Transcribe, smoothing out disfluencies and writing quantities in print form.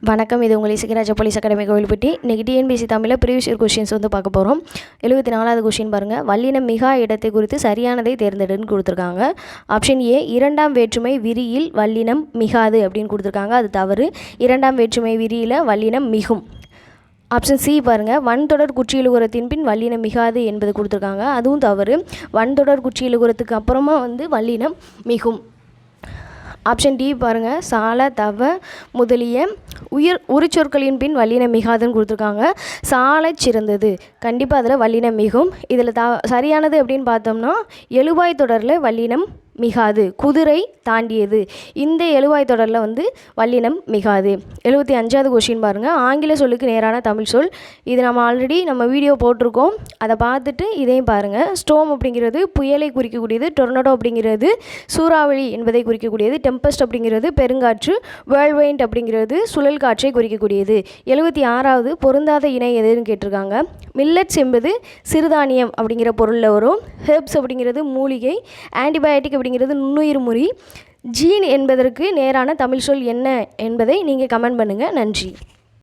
வணக்கம். இது உங்கள் இசைராஜா போலீஸ் அகாடமி கோவில்பட்டி. இன்றைக்கி டிஎன்பிஎஸ்சி தமிழில் ப்ரீவியஸ் இயர் கொஷின்ஸ் பார்க்க போகிறோம். 74வது கொஷின் பாருங்கள். வல்லினம் மிகா இடத்தை குறித்து சரியானதை தேர்ந்தெடுன்னு கொடுத்துருக்காங்க. ஆப்ஷன் ஏ, இரண்டாம் வேற்றுமை விரியில் வல்லினம் மிகாது அப்படின்னு கொடுத்துருக்காங்க. அது தவறு. இரண்டாம் வேற்றுமை விரியில் வல்லினம் மிகும். ஆப்ஷன் சி பாருங்கள். வன்தொடர் குற்றியலுகரத்தின் பின் வல்லினம் மிகாது என்பது கொடுத்துருக்காங்க. அதுவும் தவறு. வன்தொடர் குற்றியலுகரத்துக்கு அப்புறமா வல்லினம் மிகும். ஆப்ஷன் டி பாருங்கள். சால தவ முதலிய உரிச்சொற்களின் பின் வல்லினம் மிகாதுன்னு கொடுத்துருக்காங்க. சாலை சிறந்தது, கண்டிப்பாக அதில் வல்லினம் மிகும். இதில் சரியானது அப்படின்னு பார்த்தோம்னா எழுவாய் தொடரில் வல்லினம் மிகாது. குதிரை தாண்டியது, இந்த எழுவாய் தொடரில் வல்லினம் மிகாது. 75வது கொஷின் பாருங்கள். ஆங்கில சொல்லுக்கு நேரான தமிழ் சொல். இது நம்ம வீடியோ போட்டிருக்கோம், அதை பார்த்துட்டு இதையும் பாருங்கள். ஸ்டோம் அப்படிங்கிறது புயலை குறிக்கக்கூடியது. டொர்னடோ அப்படிங்கிறது சூறாவளி என்பதை குறிக்கக்கூடியது. டெம்பஸ்ட் அப்படிங்கிறது பெருங்காற்று. வேர்ல்வைண்ட் அப்படிங்கிறது சுழல் காற்றை குறிக்கக்கூடியது. 76வது பொருந்தாத இணை எதுன்னு கேட்டிருக்காங்க. மில்லட்ஸ் என்பது சிறுதானியம் அப்படிங்கிற பொருளில் வரும். ஹெர்ப்ஸ் அப்படிங்கிறது மூலிகை. ஆன்டிபயோட்டிக் அப்படிங்கிறது நுண்ணுயிர் முறி. ஜீன் என்பதற்கு நேரான தமிழ் சொல் என்ன என்பதை நீங்கள் கமெண்ட் பண்ணுங்கள். நன்றி.